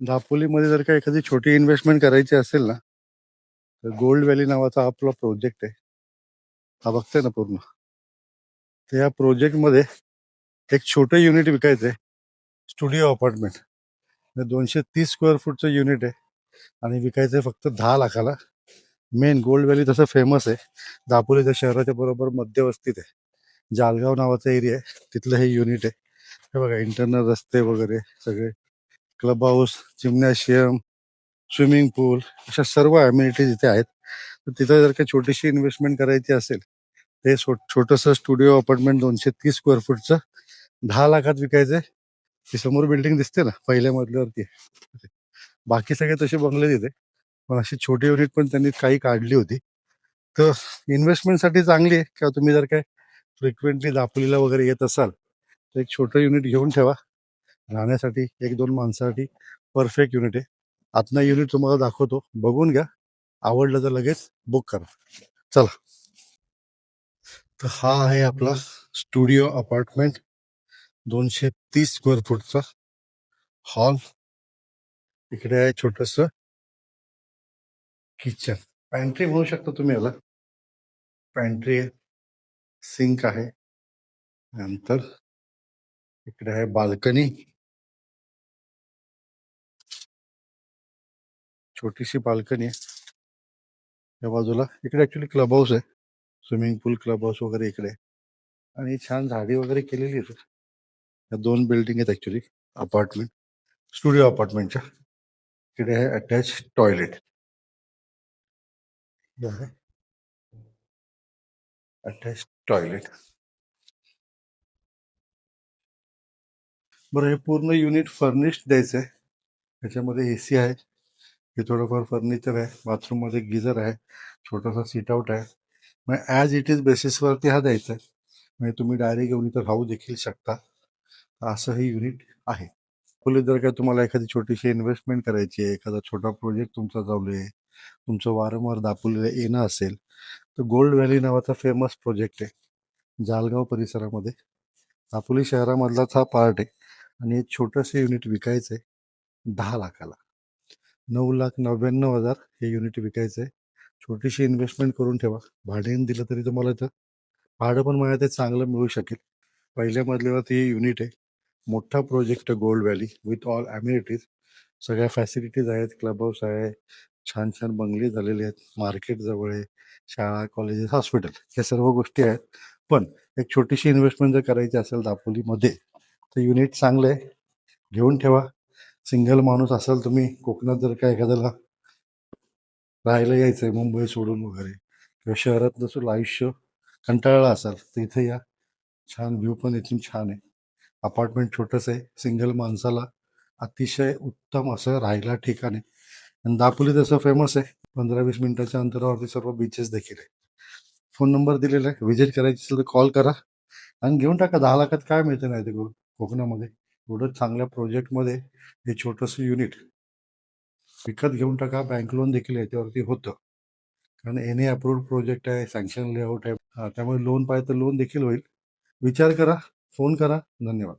दापोलीमध्ये जर का एखादी छोटी इन्व्हेस्टमेंट करायची असेल ना, तर गोल्ड व्हॅली नावाचा आपला प्रोजेक्ट आहे. हा बघताय ना पूर्ण. तर या प्रोजेक्टमध्ये एक छोटं युनिट विकायचं आहे. Studio apartment. 230 स्क्वेअर फूटचं युनिट आहे आणि विकायचं आहे फक्त 10 लाखाला. मेन गोल्ड व्हॅली तसं फेमस आहे. दापोलीच्या शहराच्या बरोबर मध्यवस्तीत आहे. जालगाव नावाचा एरिया आहे, तिथलं हे युनिट आहे. हे बघा, इंटरनल रस्ते वगैरे सगळे, क्लब हाऊस, जिम्नॅशियम, स्विमिंग पूल, अशा सर्व अम्युनिटीज इथे आहेत. तर तिथं जर का छोटीशी इन्व्हेस्टमेंट करायची असेल, ते छोटंसं स्टुडिओ अपार्टमेंट 230 स्क्वेअर फूटचं 10 लाखात विकायचं आहे. ती समोर बिल्डिंग दिसते ना, पहिल्या मजल्यावरती. बाकी सगळे तसे बंगले तिथे, पण अशी छोटी युनिट पण त्यांनी काही काढली होती. तर इन्व्हेस्टमेंटसाठी चांगली आहे. किंवा तुम्ही जर काय फ्रिक्वेंटली दापोलीला वगैरे येत असाल, तर एक छोटं युनिट घेऊन ठेवा. राहण्यासाठी 1-2 माणसासाठी परफेक्ट युनिट आहे. आतनं युनिट तुम्हाला दाखवतो, बघून घ्या. आवडलं तर लगेच बुक करा. चला. तर हा आहे आपला स्टुडिओ अपार्टमेंट, 230 स्क्वेअर फूटचा हॉल. इकडे आहे छोटस किचन, पॅन्ट्री म्हणू शकता तुम्ही याला. पॅन्ट्री आहे, सिंक आहे, नंतर इकडे आहे बाल्कनी, छोटीशी बाल्कनी आहे. या बाजूला इकडे ऍक्च्युली क्लब हाऊस आहे, स्विमिंग पूल, क्लब हाऊस वगैरे इकडे आहे. आणि छान झाडी वगैरे केलेली आहे. या 2 बिल्डिंग आहेत ऍक्च्युली अपार्टमेंट, स्टुडिओ अपार्टमेंटच्या. इकडे आहे अटॅच टॉयलेट, अटॅच टॉयलेट. बरं, हे पूर्ण युनिट फर्निश्ड द्यायचं आहे. त्याच्यामध्ये एसी आहे, हे थोडंफार फर्निचर आहे, बाथरूममध्ये गिझर आहे, छोटासा सीट आउट आहे. मग ॲज इट इज बेसिसवरती हा द्यायचा आहे. म्हणजे तुम्ही डायरेक्ट घेऊन इथं राहू देखील शकता. असं हे युनिट आहे. पोलीस जर काय तुम्हाला एखादी छोटीशी इन्व्हेस्टमेंट करायची आहे, एखादा छोटा प्रोजेक्ट तुमचा चालू आहे, तुमचं वारंवार दापोलीला येणं असेल, तर गोल्ड व्हॅली नावाचा फेमस प्रोजेक्ट आहे जालगाव परिसरामध्ये. दापोली शहरामधलाच हा पार्ट आहे. आणि एक छोटंसं युनिट विकायचं आहे 10 लाखाला. 9,99,000 हे युनिट विकायचं आहे. छोटीशी इन्व्हेस्टमेंट करून ठेवा. भाड्याने दिलं तरी तुम्हाला इथं भाडं पण मला ते चांगलं मिळू शकेल. पहिल्या मजल्यावरती हे युनिट आहे. मोठा project gold valley with all amenities, सगळ्या फॅसिलिटीज आहेत. क्लब हाऊस आहे, छान छान बंगले झालेले आहेत, मार्केट जवळ आहे, शाळा, कॉलेजेस, हॉस्पिटल, हे सर्व गोष्टी आहेत. पण एक छोटीशी इन्व्हेस्टमेंट जर करायची असेल दापोलीमध्ये, तर युनिट चांगलं आहे, घेऊन ठेवा. सिंगल माणूस असाल तुम्ही, कोकणात जर का एखाद्याला राहायला यायचं आहे मुंबई सोडून वगैरे, किंवा शहरात जसं आयुष्य कंटाळला असाल, तर इथे या. छान व्ह्यू पण इथून छान आहे. अपार्टमेंट छोटंसं आहे, सिंगल माणसाला अतिशय उत्तम असं राहायला ठिकाण आहे. आणि दापोली तसं फेमस आहे, 15-20 मिनिटाच्या अंतरावरती सर्व बीचेस देखील आहे. फोन नंबर दिलेला आहे, व्हिजिट करायची असेल तर कॉल करा आणि घेऊन टाका. 10 लाखात काय मिळतं नाही ते कोकणामध्ये. एवढं चांगल्या प्रोजेक्टमध्ये हे छोटंसं युनिट विकत घेऊन टाका. बँक लोन देखील याच्यावरती होतं, कारण एन अप्रूव्ड प्रोजेक्ट आहे, सँक्शन लेआउट आहे. त्यामुळे लोन पाहिजे तर लोन देखील होईल. विचार करा, फोन करा. धन्यवाद.